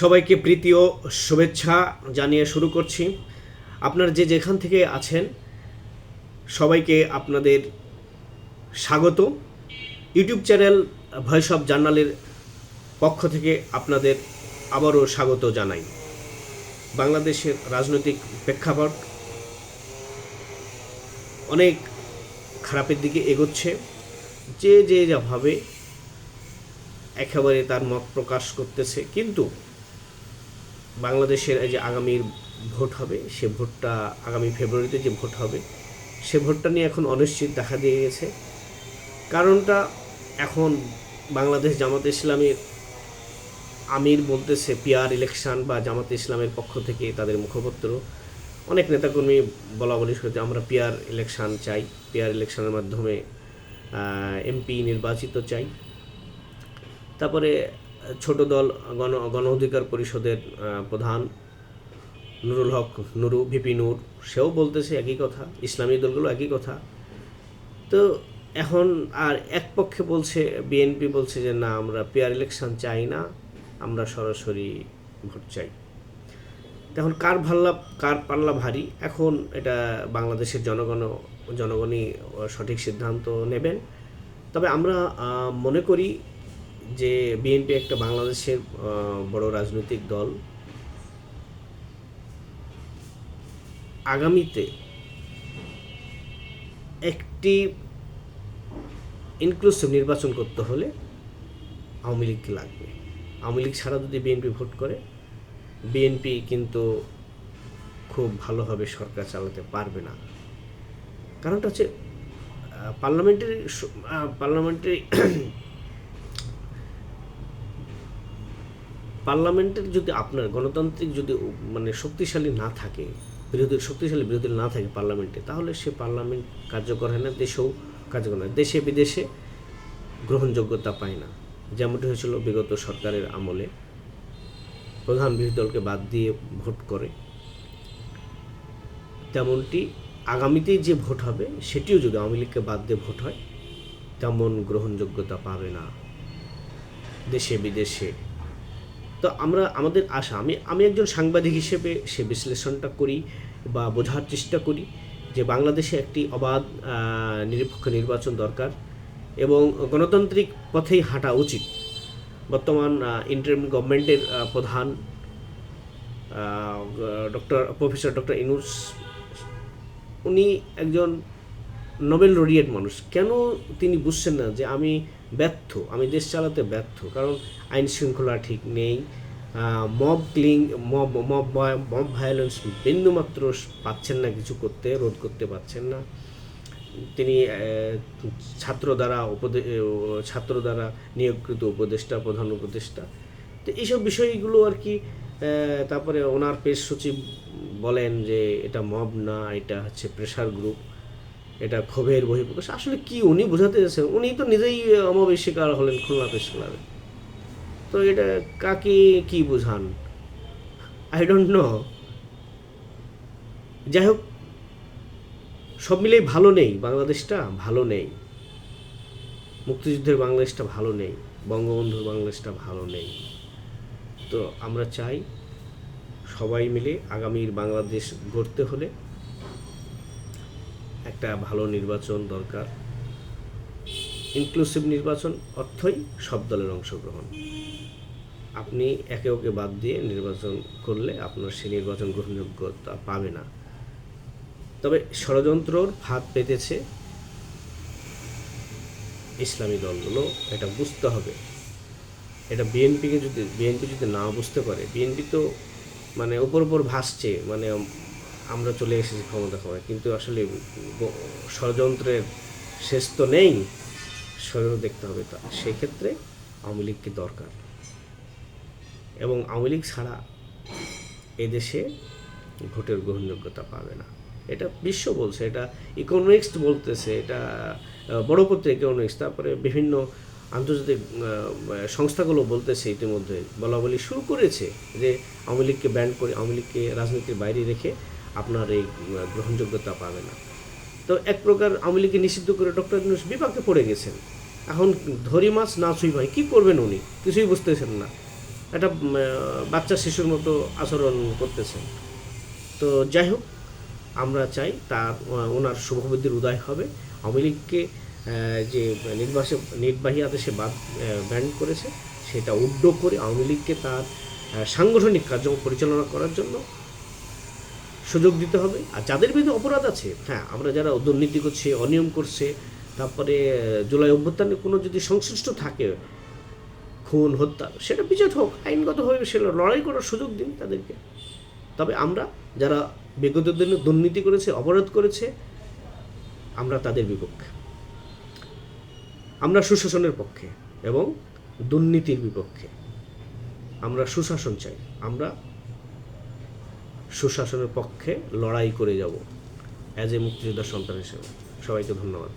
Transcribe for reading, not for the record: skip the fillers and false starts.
সবাইকে প্রীতি ও শুভেচ্ছা জানিয়ে শুরু করছি। আপনারা যেখান থেকে আছেন সবাইকে আপনাদের স্বাগত। ইউটিউব চ্যানেল ভয়েস অফ জার্নালের পক্ষ থেকে আপনাদের আবারও স্বাগত জানাই। বাংলাদেশের রাজনৈতিক প্রেক্ষাপট অনেক খারাপের দিকে এগোচ্ছে। যে যাভাবে একেবারে তার মত প্রকাশ করতেছে, কিন্তু বাংলাদেশের এই যে আগামীর ভোট হবে, সে ভোটটা আগামী ফেব্রুয়ারিতে যে ভোট হবে, সে ভোটটা নিয়ে এখন অনিশ্চিত দেখা দিয়ে গেছে। কারণটা এখন বাংলাদেশ জামাতে ইসলামের আমির বলতেছে পিআর ইলেকশন, বা জামাতে ইসলামের পক্ষ থেকে তাদের মুখপাত্র অনেক নেতাকর্মী বলা বলি করছে আমরা পিআর ইলেকশন চাই, পিআর ইলেকশনের মাধ্যমে এমপি নির্বাচিত চাই। তারপরে ছোট দল গণ অধিকার পরিষদের প্রধান নুরুল হক নুরু, ভিপি নূর, সেও বলতেছে একই কথা, ইসলামী দলগুলো একই কথা। তো এখন আর এক পক্ষে বলছে, বিএনপি বলছে যে না, আমরা পিআর ইলেকশন চাই না, আমরা সরাসরি ভোট চাই। এখন কার পাল্লা ভারী, এখন এটা বাংলাদেশের জনগণই সঠিক সিদ্ধান্ত নেবেন। তবে আমরা মনে করি যে বিএনপি একটা বাংলাদেশের বড় রাজনৈতিক দল। আগামীতে একটি ইনক্লুসিভ নির্বাচন করতে হলে আওয়ামী লীগকে লাগবে। আওয়ামী লীগ ছাড়া যদি বিএনপি ভোট করে, বিএনপি কিন্তু খুব ভালোভাবে সরকার চালাতে পারবে না। কারণটা হচ্ছে পার্লামেন্টের যদি আপনার গণতান্ত্রিক যদি শক্তিশালী না থাকে, শক্তিশালী বিরোধী না থাকে পার্লামেন্টে, তাহলে সে পার্লামেন্ট কার্যকর হয় না, দেশেও কার্যকর হয়, দেশে বিদেশে গ্রহণযোগ্যতা পায় না। যেমনটি হয়েছিল বিগত সরকারের আমলে, প্রধান বিরোধী দলকে বাদ দিয়ে ভোট করে, তেমনটি আগামীতেই যে ভোট হবে সেটিও যদি আওয়ামী লীগকে বাদ দিয়ে ভোট হয়, তেমন গ্রহণযোগ্যতা পাবে না দেশে বিদেশে। তো আমাদের আশা, আমি একজন সাংবাদিক হিসেবে সে বিশ্লেষণটা করি বা বোঝার চেষ্টা করি যে বাংলাদেশে একটি অবাধ নিরপেক্ষ নির্বাচন দরকার এবং গণতান্ত্রিক পথেই হাঁটা উচিত। বর্তমান ইন্টারিম গভর্নমেন্টের প্রধান প্রফেসর ডক্টর ইউনূস, উনি একজন নোবেল লরিয়েট মানুষ। কেন তিনি বুঝছেন না যে আমি দেশ চালাতে ব্যর্থ? কারণ আইন শৃঙ্খলা ঠিক নেই, মব ভায়োলেন্স বিন্দুমাত্র পাচ্ছেন না, কিছু রোধ করতে পারছেন না। তিনি ছাত্র দ্বারা নিয়োগকৃত প্রধান উপদেষ্টা। তো এইসব বিষয়গুলো আর কি। তারপরে ওনার প্রেস সচিব বলেন যে এটা মব না, এটা হচ্ছে প্রেশার গ্রুপ, এটা ক্ষোভের বহিঃপ্রকাশ। আসলে কি উনি বোঝাতে চাচ্ছেন? উনি তো নিজেই মবের শিকার হলেন খুলনা প্রেস ক্লাবে। তো এটা কাকে কি বোঝান? I don't know. যাই হোক, সব মিলেই ভালো নেই, বাংলাদেশটা ভালো নেই, মুক্তিযুদ্ধের বাংলাদেশটা ভালো নেই, বঙ্গবন্ধুর বাংলাদেশটা ভালো নেই। তো আমরা চাই সবাই মিলে আগামীর বাংলাদেশ গড়তে হলে একটা ভালো নির্বাচন দরকার। ইনক্লুসিভ নির্বাচন অর্থই সব দলের অংশগ্রহণ। আপনি একে ওকে বাদ দিয়ে নির্বাচন করলে আপনার সেই নির্বাচন গ্রহণযোগ্যতা পাবে না। তবে ষড়যন্ত্রর ফাঁদ পেতেছে ইসলামী দলগুলো, এটা বুঝতে হবে। এটা বিএনপি যদি না বুঝতে পারে, বিএনপি তো উপর ভাসছে, আমরা চলে এসেছি ক্ষমতা, কিন্তু আসলে ষড়যন্ত্রের শেষ তো নেই, ষড়যন্ত্র দেখতে হবে। তা সেক্ষেত্রে আওয়ামী লীগকে দরকার, এবং আওয়ামী লীগ ছাড়া এদেশে ভোটের গ্রহণযোগ্যতা পাবে না। এটা বিশ্ব বলছে, এটা ইকোনমিক্স বলতেছে, এটা বড় পত্রিকা ইকোনমিক্স, তারপরে বিভিন্ন আন্তর্জাতিক সংস্থাগুলো বলতেছে, ইতিমধ্যে বলা শুরু করেছে যে আওয়ামী লীগকে ব্যান করে, আওয়ামী লীগকে রাজনীতির বাইরে রেখে আপনার এই গ্রহণযোগ্যতা পাবে না। তো এক প্রকার আওয়ামী লীগকে নিষিদ্ধ করে ডক্টর ইউনূস বিপাকে পড়ে গেছেন। এখন ধরি মাছ না ছুঁই ভাই, কী করবেন উনি? কিছুই বুঝতেছেন না। একটা বাচ্চা শিশুর মতো আচরণ করতেছেন। তো যাই হোক, আমরা চাই তার ওনার শুভবুদ্ধির উদয় হবে। আওয়ামী লীগকে যে নির্বাহী আদেশে ব্যান করেছে সেটা উড্ড করে আওয়ামী লীগকে তার সাংগঠনিক কার্যক্রম পরিচালনা করার জন্য সুযোগ দিতে হবে। আর যাদের বিরুদ্ধে অপরাধ আছে, হ্যাঁ, আমরা যারা দুর্নীতি করছে, অনিয়ম করছে, তারপরে জুলাই অভ্যুত্থানে কোনো যদি সংশ্লিষ্ট থাকে, খুন হত্যা, সেটা বিচার হোক, আইনগতভাবে সেটা লড়াই করার সুযোগ দিন তাদেরকে। তবে আমরা যারা বিগত দিনে দুর্নীতি করেছে, অপরাধ করেছে, আমরা তাদের বিপক্ষে। আমরা সুশাসনের পক্ষে এবং দুর্নীতির বিপক্ষে। আমরা সুশাসন চাই, আমরা সুশাসনের পক্ষে লড়াই করে যাব অ্যাজ এ মুক্তিযোদ্ধার সন্তান হিসেবে। সবাইকে ধন্যবাদ।